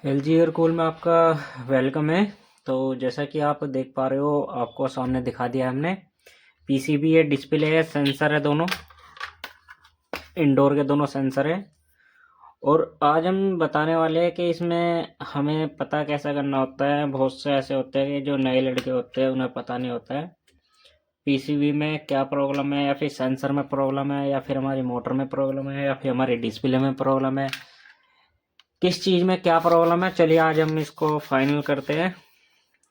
LG air cool में आपका welcome है। तो जैसा कि आप देख पा रहे हो, आपको सामने दिखा दिया हमने। पीसीबी है, डिस्प्ले है, सेंसर है, दोनों इंडोर के दोनों सेंसर है। और आज हम बताने वाले हैं कि इसमें हमें पता कैसा करना होता है। बहुत से ऐसे होते हैं कि जो नए लड़के होते हैं उन्हें पता नहीं होता है पीसीबी में क्या प्रॉब्लम है, या फिर सेंसर में प्रॉब्लम है, या फिर हमारी मोटर में प्रॉब्लम है, या फिर हमारी डिस्प्ले में प्रॉब्लम है, किस चीज़ में क्या प्रॉब्लम है। चलिए आज हम इसको फाइनल करते हैं।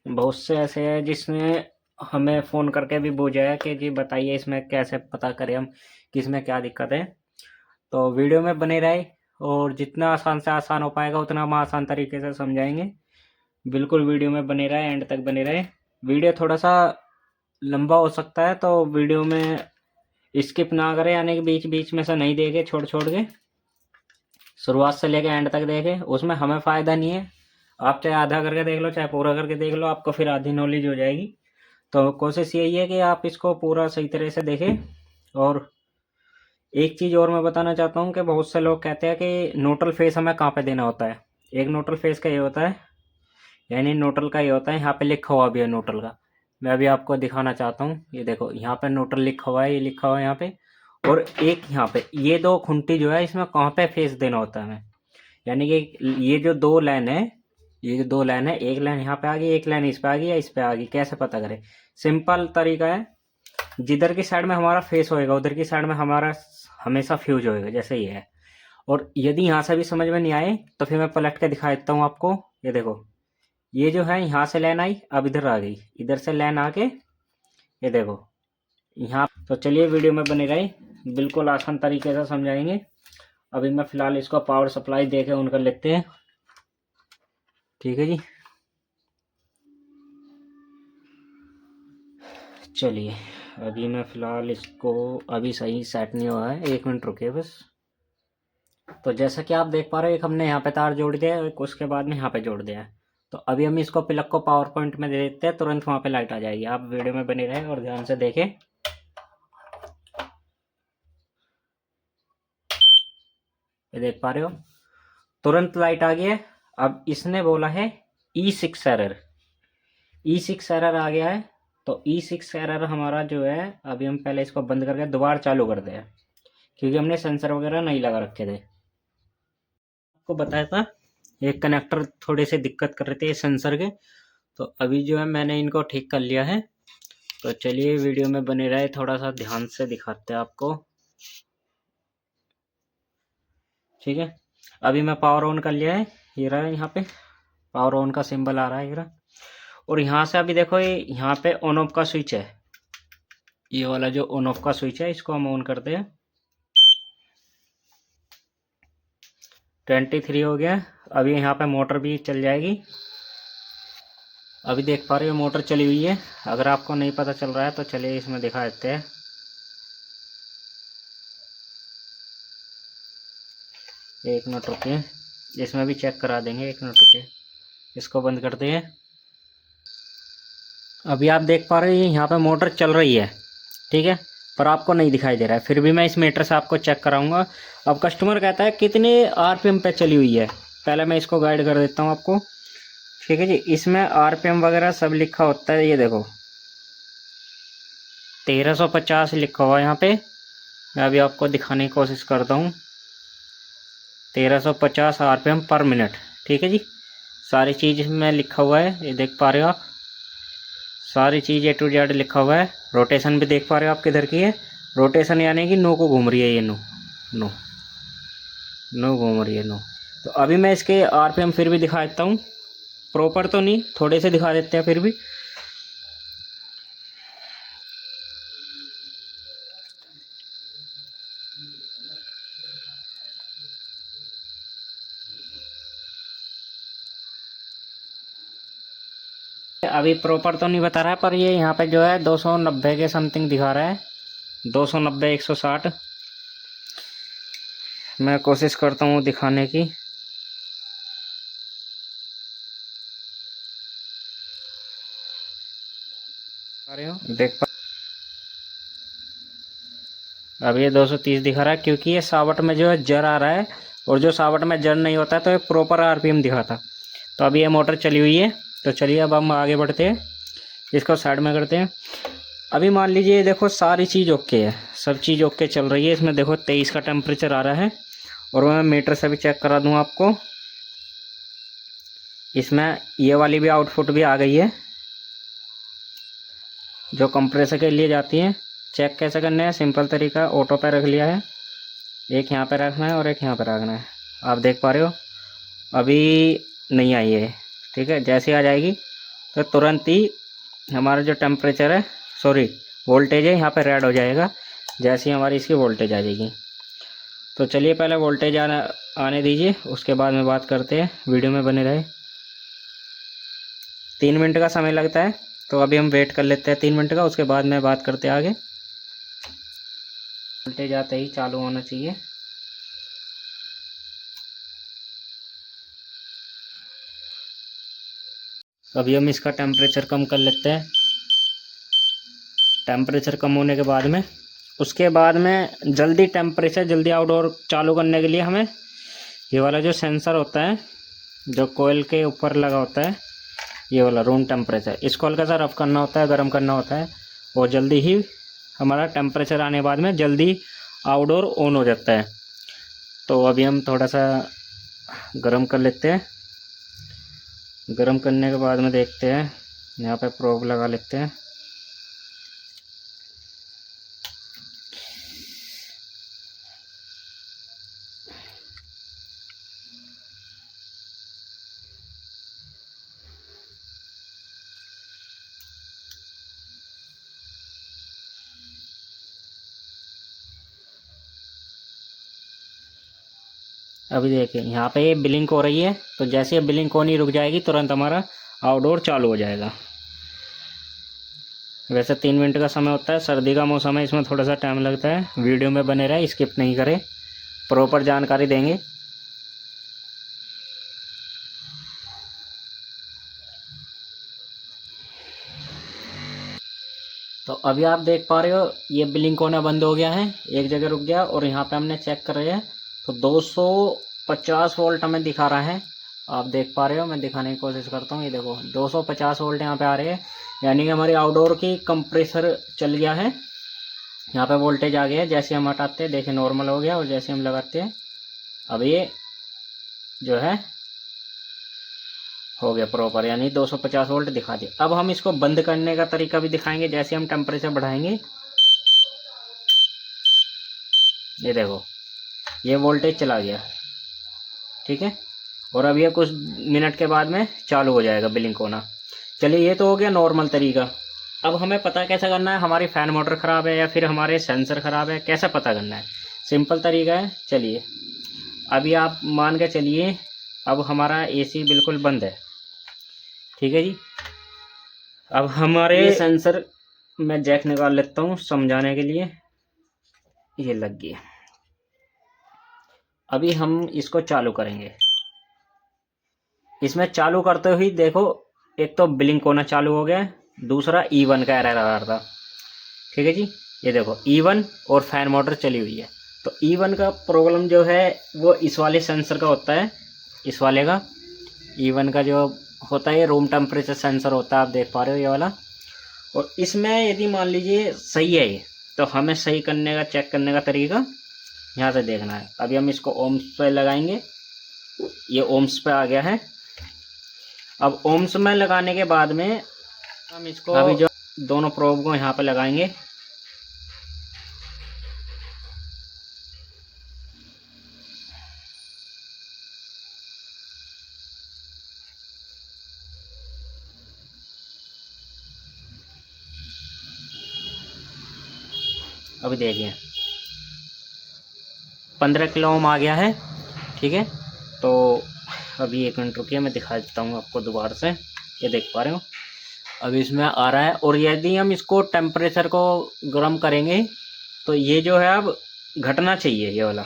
बहुत से ऐसे हैं जिसने हमें फ़ोन करके भी पूछा है कि जी बताइए इसमें कैसे पता करें हम कि इसमें क्या दिक्कत है। तो वीडियो में बने रहे, और जितना आसान से आसान हो पाएगा उतना हम आसान तरीके से समझाएंगे। बिल्कुल वीडियो में बने रहे, एंड तक बने रहे। वीडियो थोड़ा सा लंबा हो सकता है, तो वीडियो में स्किप ना करें, यानी कि बीच बीच में से नहीं देखे, छोड़ छोड़ के शुरुआत से लेके एंड तक देखें। उसमें हमें फ़ायदा नहीं है। आप चाहे आधा करके देख लो, चाहे पूरा करके देख लो, आपको फिर आधी नॉलेज हो जाएगी। तो कोशिश यही है कि आप इसको पूरा सही तरह से देखें। और एक चीज़ और मैं बताना चाहता हूँ कि बहुत से लोग कहते हैं कि न्यूट्रल फेस हमें कहाँ पे देना होता है। एक न्यूट्रल फेस का ये होता है, यानी न्यूट्रल का ये होता है, यहाँ पे लिखा हुआ भी है न्यूट्रल का। मैं अभी आपको दिखाना चाहता हूँ। ये देखो, यहाँ पे न्यूट्रल लिखा हुआ है, ये लिखा हुआ है यहाँ पे। और एक यहाँ पे ये दो खूंटी जो है, इसमें कहाँ पे फेस देना होता है हमें। यानी कि ये जो दो लाइन है, ये जो दो लाइन है, एक लाइन यहाँ पे आ गई, एक लाइन इस पे आ गई या इस पे आ गई, कैसे पता करें। सिंपल तरीका है, जिधर की साइड में हमारा फेस होएगा उधर की साइड में हमारा हमेशा फ्यूज होएगा, जैसे ये है। और यदि यहाँ से भी समझ में नहीं आए तो फिर मैं पलट के दिखा देता हूँ आपको। ये देखो, ये जो है यहाँ से लाइन आई, अब इधर आ गई, इधर से लाइन आके ये देखो यहाँ। तो चलिए वीडियो में बने रहे, बिल्कुल आसान तरीके से समझाएंगे। अभी मैं फिलहाल इसको पावर सप्लाई दे के ऑन कर लेते हैं। ठीक है जी, चलिए। अभी मैं फ़िलहाल इसको, अभी सही सेट नहीं हुआ है, 1 मिनट रुकिए बस। तो जैसा कि आप देख पा रहे हो, एक हमने यहाँ पे तार जोड़ दिया है, एक उसके बाद में यहाँ पे जोड़ दिया है। तो अभी हम इसको प्लग को पावर पॉइंट में दे देते हैं, तुरंत वहाँ पे लाइट आ जाएगी। आप वीडियो में बने रहें और ध्यान से देखें। ये देख पा रहे हो, तुरंत लाइट आ गई है। अब इसने बोला है E6 एरर, E6 एरर आ गया है। तो E6 एरर हमारा जो है, अभी हम पहले इसको बंद करके दोबारा चालू कर दें, क्योंकि हमने सेंसर वगैरह नहीं लगा रखे थे। आपको बताया था ये कनेक्टर थोड़े से दिक्कत कर रहे थे सेंसर के। तो अभी जो है मैंने इनको ठीक कर लिया है। तो चलिए वीडियो में बने रहे, थोड़ा सा ध्यान से दिखाते हैं आपको। ठीक है, अभी मैं पावर ऑन कर लिया है, ये रहा है, यहाँ पे पावर ऑन का सिंबल आ रहा है, ये रहा। और यहाँ से अभी देखो, ये यहाँ पे ऑन ऑफ का स्विच है, ये वाला जो ऑन ऑफ का स्विच है, इसको हम ऑन करते हैं। 23 हो गया। अभी यहाँ पे मोटर भी चल जाएगी। अभी देख पा रहे हो मोटर चली हुई है। अगर आपको नहीं पता चल रहा है तो चलिए इसमें दिखा देते हैं। एक मिनट रुकिए, इसमें भी चेक करा देंगे, 1 मिनट रुकिए। इसको बंद करते हैं। अभी आप देख पा रहे हैं यहाँ पे मोटर चल रही है, ठीक है, पर आपको नहीं दिखाई दे रहा है। फिर भी मैं इस मीटर से आपको चेक कराऊंगा। अब कस्टमर कहता है कितने आरपीएम पे चली हुई है, पहले मैं इसको गाइड कर देता हूँ आपको। ठीक है जी, इसमें आरपीएम वगैरह सब लिखा होता है। ये देखो 1350 लिखा हुआ है यहाँ पे। मैं अभी आपको दिखाने की कोशिश करता हूँ। 1350 आरपीएम पर मिनट। ठीक है जी, सारी चीज़ इसमें लिखा हुआ है, ये देख पा रहे हो आप। सारी चीज़ A to Z लिखा हुआ है। रोटेशन भी देख पा रहे हो आप किधर की है। रोटेशन यानी कि नो को घूम रही है, ये नो नो नो घूम रही है, नो। तो अभी मैं इसके आरपीएम फिर भी दिखा देता हूँ, प्रॉपर तो नहीं, थोड़े से दिखा देते हैं फिर भी। अभी प्रॉपर तो नहीं बता रहा है, पर ये यहाँ पे जो है 290 के समथिंग दिखा रहा है, 290 160। मैं कोशिश करता हूँ दिखाने की। पा रहे हो, देख पा। अब ये 230 दिखा रहा है, क्योंकि ये सावट में जो है जर आ रहा है, और जो सावट में जर नहीं होता है तो ये प्रॉपर आरपीएम दिखाता। तो अभी ये मोटर चली हुई है। तो चलिए अब हम आगे बढ़ते हैं, इसको साइड में करते हैं। अभी मान लीजिए देखो सारी चीज़ ओके है, सब चीज़ ओके चल रही है। इसमें देखो 23 का टेम्परेचर आ रहा है और मैं मीटर से भी चेक करा दूँ आपको। इसमें ये वाली भी आउटपुट भी आ गई है जो कंप्रेसर के लिए जाती है। चेक कैसे करना है, सिंपल तरीका, ऑटो पे रख लिया है, एक यहाँ पे रखना है और एक यहाँ पे रखना है। आप देख पा रहे हो अभी नहीं आई है, ठीक है। जैसे आ जाएगी तो तुरंत ही हमारा जो टेम्परेचर है, सॉरी वोल्टेज है, यहाँ पे रेड हो जाएगा जैसे ही हमारी इसकी वोल्टेज आ जाएगी। तो चलिए पहले वोल्टेज आने दीजिए, उसके बाद में बात करते हैं, वीडियो में बने रहे। 3 मिनट का समय लगता है, तो अभी हम वेट कर लेते हैं 3 मिनट का, उसके बाद में बात करते हैं आगे। वोल्टेज आते ही चालू होना चाहिए। अभी हम इसका टेम्परेचर कम कर लेते हैं। टेम्परेचर कम होने के बाद में, उसके बाद में जल्दी टेम्परेचर जल्दी आउटडोर चालू करने के लिए हमें ये वाला जो सेंसर होता है जो कोयल के ऊपर लगा होता है, ये वाला रूम टेम्परेचर, इसको हल्का सा रफ करना होता है, गर्म करना होता है, और जल्दी ही हमारा टेम्परेचर आने के बाद में जल्दी आउटडोर ऑन हो जाता है। तो अभी हम थोड़ा सा गर्म कर लेते हैं। गर्म करने के बाद में देखते हैं, यहाँ पे प्रोब लगा लेते हैं। अभी देखिए यहाँ पे ये ब्लिंक हो रही है, तो जैसे ये ब्लिंक होनी रुक जाएगी तुरंत हमारा आउटडोर चालू हो जाएगा। वैसे 3 मिनट का समय होता है, सर्दी का मौसम है, इसमें थोड़ा सा टाइम लगता है। वीडियो में बने रहे, स्किप नहीं करें, प्रॉपर जानकारी देंगे। तो अभी आप देख पा रहे हो ये ब्लिंक होना बंद हो गया है, एक जगह रुक गया, और यहाँ पे हमने चेक कर रहे हैं तो 250 वोल्ट हमें दिखा रहा है। आप देख पा रहे हो, मैं दिखाने की कोशिश करता हूँ। ये देखो 250 वोल्ट यहाँ पे आ रहे हैं, यानी कि हमारी आउटडोर की कंप्रेसर चल गया है। यहाँ पे वोल्टेज आ गया है, जैसे हम हटाते हैं देखिए नॉर्मल हो गया, और जैसे हम लगाते हैं अब ये जो है हो गया प्रॉपर, यानी 250 वोल्ट दिखा दिया। अब हम इसको बंद करने का तरीका भी दिखाएंगे। जैसे हम टेम्परेचर बढ़ाएंगे, ये देखो ये वोल्टेज चला गया, ठीक है। और अब ये कुछ मिनट के बाद में चालू हो जाएगा ब्लिंक होना। चलिए ये तो हो गया नॉर्मल तरीका। अब हमें पता कैसे करना है हमारी फ़ैन मोटर ख़राब है या फिर हमारे सेंसर ख़राब है, कैसे पता करना है। सिंपल तरीका है, चलिए अभी आप मान के चलिए अब हमारा एसी बिल्कुल बंद है, ठीक है जी। अब हमारे सेंसर में जैक निकाल लेता हूँ समझाने के लिए, ये लग गया। अभी हम इसको चालू करेंगे। इसमें चालू करते हुए देखो एक तो ब्लिंक होना चालू हो गया, दूसरा E1 का एरर आ रहा था, ठीक है जी। ये देखो E1 और फैन मोटर चली हुई है। तो E1 का प्रॉब्लम जो है वो इस वाले सेंसर का होता है, इस वाले का E1 का जो होता है ये रूम टेम्परेचर सेंसर होता है, आप देख पा रहे हो ये वाला। और इसमें यदि मान लीजिए सही है ये, तो हमें सही करने का चेक करने का तरीका यहाँ से देखना है। अभी हम इसको ओम्स पे लगाएंगे, ये ओम्स पे आ गया है। अब ओम्स में लगाने के बाद में हम इसको अभी जो दोनों प्रोब को यहाँ पे लगाएंगे। अभी देखिए 15 किलो ओम आ गया है, ठीक है। तो अभी 1 मिनट रुकिए, मैं दिखा देता हूँ आपको दोबारा से। ये देख पा रहे हो अभी इसमें आ रहा है। और यदि हम इसको टेम्परेचर को गर्म करेंगे तो ये जो है अब घटना चाहिए, ये वाला,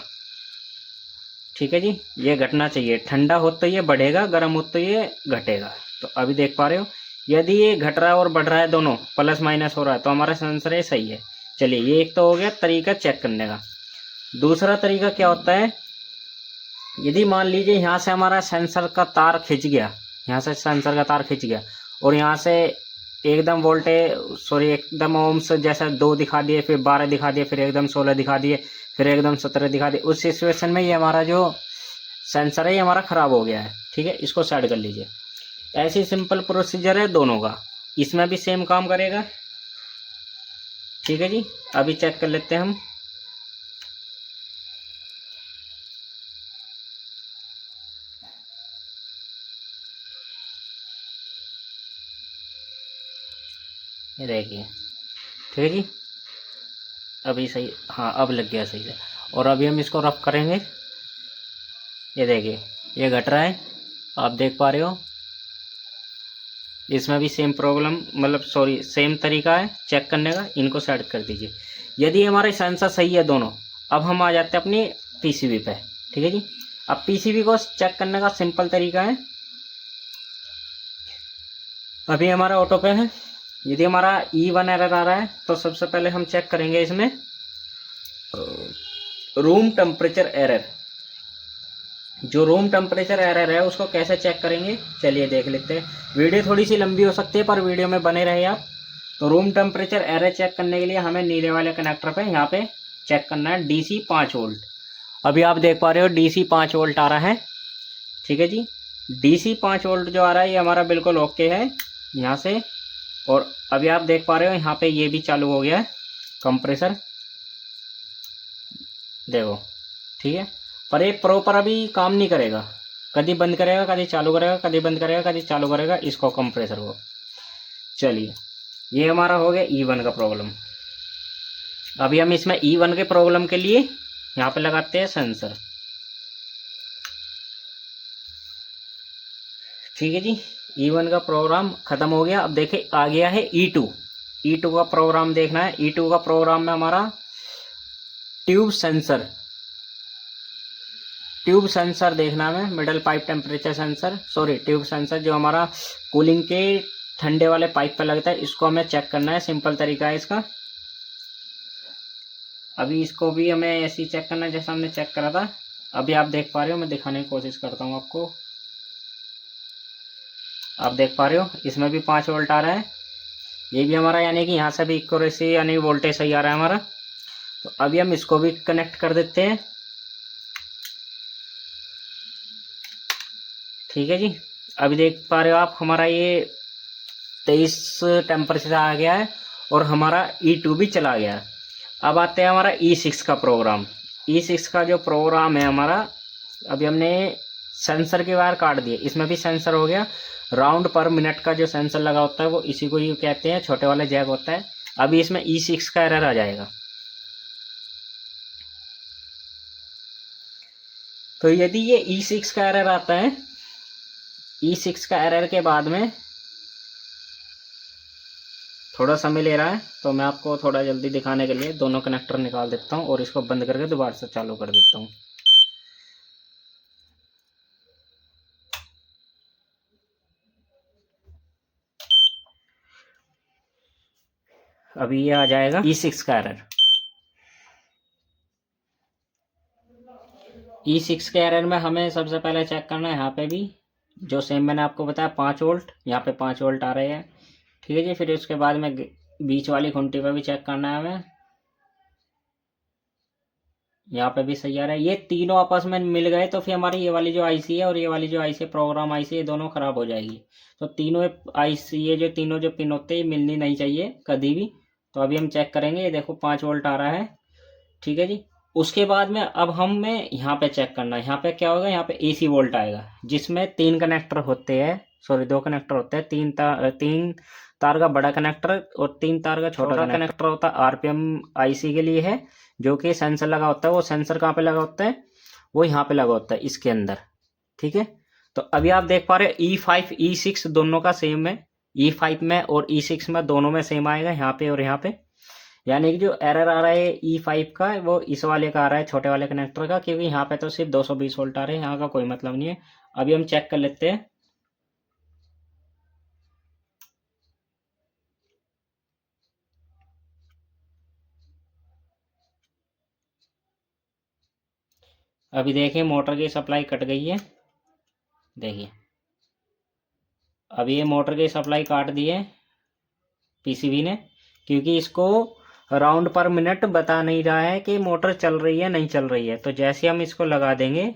ठीक है जी। ये घटना चाहिए, ठंडा हो तो ये बढ़ेगा, गर्म हो तो ये घटेगा। तो अभी देख पा रहे हो यदि ये घट रहा है और बढ़ रहा है, दोनों प्लस माइनस हो रहा है, तो हमारा सेंसर ये सही है। चलिए ये एक तो हो गया तरीका चेक करने का। दूसरा तरीका क्या होता है, यदि मान लीजिए यहाँ से हमारा सेंसर का तार खिंच गया, यहाँ से सेंसर का तार खिंच गया और यहाँ से एकदम वोल्टेज सॉरी एकदम ओम्स जैसा 2 दिखा दिए, फिर 12 दिखा दिए, फिर एकदम 16 दिखा दिए, फिर एकदम 17 दिखा दिए। उस सिचुएशन में ये हमारा जो सेंसर है ये हमारा ख़राब हो गया है। ठीक है, इसको साइड कर लीजिए। ऐसी सिंपल प्रोसीजर है दोनों का, इसमें भी सेम काम करेगा। ठीक है जी, अभी चेक कर लेते हैं हम। ये देखिए, ठीक है जी, अभी सही, हाँ अब लग गया सही है। और अभी हम इसको रफ करेंगे। ये देखिए, ये घट रहा है, आप देख पा रहे हो। इसमें भी सेम प्रॉब्लम, मतलब सॉरी सेम तरीका है चेक करने का। इनको सेट कर दीजिए। यदि हमारे सेंसर सही है दोनों, अब हम आ जाते हैं अपनी पीसीबी पे। ठीक है जी, अब पीसीबी को चेक करने का सिंपल तरीका है। अभी हमारा ऑटो पे है। यदि हमारा E1 एरर आ रहा है तो सबसे पहले हम चेक करेंगे इसमें रूम टेम्परेचर एरर। जो रूम टेम्परेचर एरर है उसको कैसे चेक करेंगे, चलिए देख लेते हैं। वीडियो थोड़ी सी लंबी हो सकती है पर वीडियो में बने रहे आप। तो रूम टेम्परेचर एरर चेक करने के लिए हमें नीले वाले कनेक्टर पे यहाँ पे चेक करना है DC 5 वोल्ट। अभी आप देख पा रहे हो DC 5 वोल्ट आ रहा है। ठीक है जी, DC 5 वोल्ट जो आ रहा है ये हमारा बिल्कुल ओके है यहाँ से। और अभी आप देख पा रहे हो यहाँ पे ये भी चालू हो गया है कंप्रेसर, देखो। ठीक है, पर ये प्रॉपर अभी काम नहीं करेगा, कभी बंद करेगा, कभी चालू करेगा, कभी बंद करेगा, कभी चालू करेगा इसको कंप्रेसर को। चलिए, ये हमारा हो गया E1 का प्रॉब्लम। अभी हम इसमें E1 के प्रॉब्लम के लिए यहाँ पे लगाते हैं सेंसर। ठीक है जी, E1 का प्रोग्राम खत्म हो गया। अब देखिए आ गया है E2। E2 का प्रोग्राम देखना है। E2 का प्रोग्राम में हमारा ट्यूब सेंसर देखना है, middle pipe temperature sensor, sorry tube sensor जो हमारा कूलिंग के ठंडे वाले पाइप पे लगता है, इसको हमें चेक करना है। सिंपल तरीका है इसका। अभी इसको भी हमें ऐसे ही चेक करना है जैसा हमने चेक करा था। अभी आप देख पा रहे हो, मैं दिखाने की कोशिश करता हूँ आपको। आप देख पा रहे हो इसमें भी 5 वोल्ट आ रहा है। ये भी हमारा यानी कि यहाँ से भी एक्यूरेसी यानी वोल्टेज सही आ रहा है हमारा। तो अभी हम इसको भी कनेक्ट कर देते हैं। ठीक है जी, अभी देख पा रहे हो आप हमारा ये 23 टेम्परेचर आ गया है और हमारा E2 भी चला गया है। अब आते हैं हमारा E6 का प्रोग्राम। E6 का जो प्रोग्राम है हमारा, अभी हमने सेंसर के वायर काट दिए, इसमें भी सेंसर हो गया। राउंड पर मिनट का जो सेंसर लगा होता है वो इसी को ही कहते हैं, छोटे वाले जैक होता है। अभी इसमें E6 का एरर आ जाएगा। तो यदि ये E6 का एरर आता है, E6 का एरर के बाद में थोड़ा समय ले रहा है, तो मैं आपको थोड़ा जल्दी दिखाने के लिए दोनों कनेक्टर निकाल देता हूँ और इसको बंद करके दोबारा से चालू कर देता हूँ। अभी ये आ जाएगा E6 का एरर। E6 के एरर में हमें सबसे पहले चेक करना है यहाँ पे भी जो सेम मैंने आपको बताया 5 वोल्ट, यहाँ पे 5 वोल्ट आ रहे हैं। ठीक है जी, फिर उसके बाद में बीच वाली खूंटी पे भी चेक करना है हमें, यहाँ पे भी सही आ रहा है। ये तीनों आपस में मिल गए तो फिर हमारी ये वाली जो आईसी है और ये वाली जो आईसी है प्रोग्राम आईसी, ये दोनों खराब हो जाएगी। तो तीनों आईसी, ये जो तीनों जो पिन होते हैं ये मिलनी नहीं चाहिए कभी भी। तो अभी हम चेक करेंगे, ये देखो 5 वोल्ट आ रहा है। ठीक है जी, उसके बाद में अब हमें यहाँ पे चेक करना है। यहाँ पे क्या होगा, यहाँ पे AC वोल्ट आएगा जिसमें 3 कनेक्टर होते हैं, सॉरी 2 कनेक्टर होते हैं। 3 तार का बड़ा कनेक्टर और 3 तार का छोटा कनेक्टर होता है। RPM IC के लिए है, जो कि सेंसर लगा होता है। वो सेंसर कहाँ पे लगा होता है, वो यहाँ पे लगा होता है इसके अंदर। ठीक है, तो अभी आप देख पा रहे हैं E5 E6 दोनों का सेम है। E5 में और E6 में दोनों में सेम आएगा, यहाँ पे और यहाँ पे। यानी कि जो एरर आ रहा है E5 का वो इस वाले का आ रहा है, छोटे वाले कनेक्टर का, क्योंकि यहाँ पे तो सिर्फ 220 वोल्ट आ रहे हैं, यहाँ का कोई मतलब नहीं है। अभी हम चेक कर लेते हैं। अभी देखिए मोटर की सप्लाई कट गई है, देखिए अब ये मोटर की सप्लाई काट दी है पीसीबी ने, क्योंकि इसको राउंड पर मिनट बता नहीं रहा है कि मोटर चल रही है नहीं चल रही है। तो जैसे हम इसको लगा देंगे,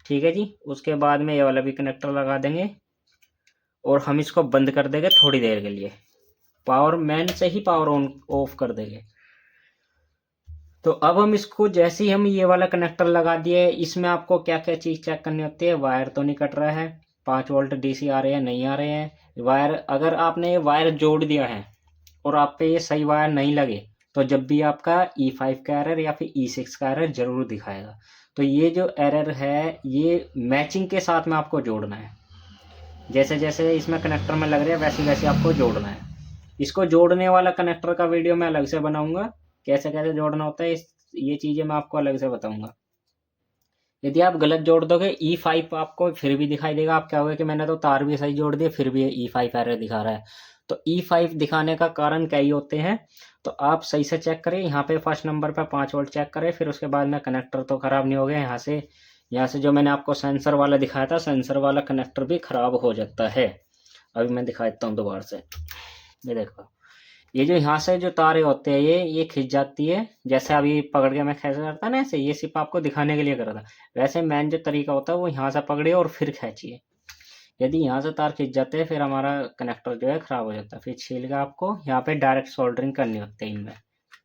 ठीक है जी, उसके बाद में ये वाला भी कनेक्टर लगा देंगे और हम इसको बंद कर देंगे थोड़ी देर के लिए। पावर मैन से ही पावर ऑन ऑफ कर देंगे। तो अब हम इसको जैसे ही हम ये वाला कनेक्टर लगा दिए, इसमें आपको क्या क्या चीज़ चेक करनी होती है। वायर तो नहीं कट रहा है, 5 वोल्ट डीसी आ रहे हैं नहीं आ रहे हैं। वायर अगर आपने वायर जोड़ दिया है और आप पे ये सही वायर नहीं लगे, तो जब भी आपका E5 का एरर या फिर E6 का एरर जरूर दिखाएगा। तो ये जो एरर है ये मैचिंग के साथ में आपको जोड़ना है। जैसे जैसे इसमें कनेक्टर में लग रहे हैं वैसे वैसे आपको जोड़ना है। इसको जोड़ने वाला कनेक्टर का वीडियो मैं अलग से बनाऊंगा, कैसे कैसे जोड़ना होता है ये चीज़ें मैं आपको अलग से बताऊंगा। यदि आप गलत जोड़ दोगे E5 आपको फिर भी दिखाई देगा। आप क्या होगा कि मैंने तो तार भी सही जोड़ दिए फिर भी E5 एरर दिखा रहा है। तो E5 दिखाने का कारण कई होते हैं, तो आप सही से चेक करें। यहाँ पे फर्स्ट नंबर पे 5 वोल्ट चेक करें, फिर उसके बाद में कनेक्टर तो ख़राब नहीं हो गया। यहाँ से जो मैंने आपको सेंसर वाला दिखाया था, सेंसर वाला कनेक्टर भी ख़राब हो जाता है। अभी मैं दिखा देता हूँ दोबारा से। ये देखो, ये जो यहाँ से जो तारे होते हैं ये खिंच जाती है। जैसे अभी पकड़ के मैं कैसे करता ना ऐसे, ये सिर्फ आपको दिखाने के लिए कर रहा था। वैसे मेन जो तरीका होता है वो यहाँ से पकड़िए और फिर खींचिए। यदि यहाँ से तार खिंच जाते हैं फिर हमारा कनेक्टर जो है ख़राब हो जाता है। फिर छील के आपको यहाँ पे डायरेक्ट सोल्डरिंग करनी होती है इनमें,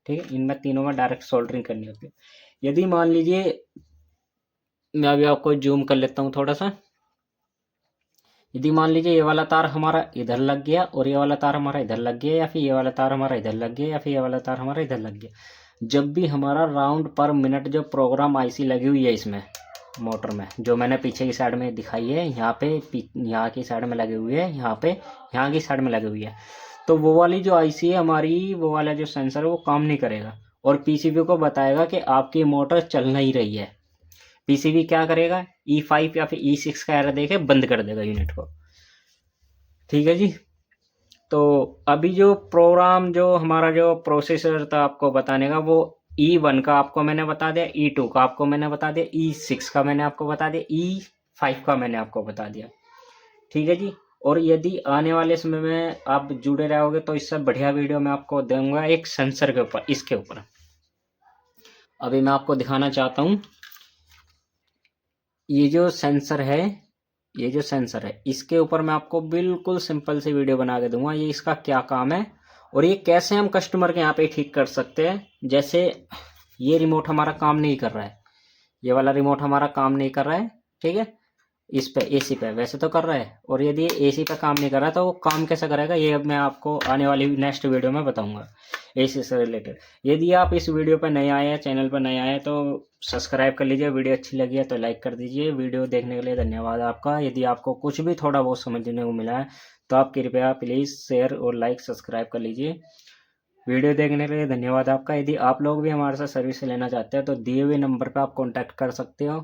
ठीक है। इनमें तीनों में डायरेक्ट सोल्डरिंग करनी होती है। यदि मान लीजिए, मैं अभी आपको जूम कर लेता हूँ थोड़ा सा। यदि मान लीजिए ये वाला तार हमारा इधर लग गया और ये वाला तार हमारा इधर लग गया, या फिर ये वाला तार हमारा इधर लग गया, या फिर ये वाला तार हमारा इधर लग गया, जब भी हमारा राउंड पर मिनट जो प्रोग्राम आईसी लगी हुई है इसमें मोटर में, जो मैंने पीछे की साइड में दिखाई है, यहाँ पे यहाँ की साइड में लगी हुई है, यहाँ पे यहाँ की साइड में लगी हुई है, तो वो वाली जो आईसी है हमारी, वो वाला जो सेंसर है वो काम नहीं करेगा और पीसीबी को बताएगा कि आपकी मोटर चल नहीं रही है। पीसीबी क्या करेगा, E5 या फिर E6 का एरर देके बंद कर देगा यूनिट को, ठीक है जी। तो अभी जो प्रोग्राम जो हमारा जो प्रोसेसर था आपको बताने का, वो E1 का आपको मैंने बता दिया, E2 का आपको मैंने बता दिया, E6 का मैंने आपको बता दिया, E5 का मैंने आपको बता दिया, ठीक है जी। और यदि आने वाले समय में आप जुड़े रहोगे तो इससे बढ़िया वीडियो मैं आपको दूंगा एक सेंसर के ऊपर, इसके ऊपर। अभी मैं आपको दिखाना चाहता हूँ ये जो सेंसर है, ये जो सेंसर है इसके ऊपर मैं आपको बिल्कुल सिंपल सी वीडियो बना के दूंगा, ये इसका क्या काम है और ये कैसे हम कस्टमर के यहाँ पे ठीक कर सकते हैं। जैसे ये रिमोट हमारा काम नहीं कर रहा है, ये वाला रिमोट हमारा काम नहीं कर रहा है, ठीक है, इस पे एसी पे वैसे तो कर रहा है, और यदि ये एसी पे काम नहीं कर रहा तो वो काम कैसे करेगा ये अब मैं आपको आने वाली नेक्स्ट वीडियो में बताऊंगा एसी से रिलेटेड। यदि आप इस वीडियो पर नए आए हैं, चैनल पर नए आए हैं, तो सब्सक्राइब कर लीजिए। वीडियो अच्छी लगी है तो लाइक कर दीजिए। वीडियो देखने के लिए धन्यवाद आपका। यदि आपको कुछ भी थोड़ा बहुत समझने को मिला है तो आप कृपया प्लीज़ शेयर और लाइक सब्सक्राइब कर लीजिए। वीडियो देखने के लिए धन्यवाद आपका। यदि आप लोग भी हमारे साथ सर्विस लेना चाहते हैं तो दिए हुए नंबर पर आप कॉन्टैक्ट कर सकते हो।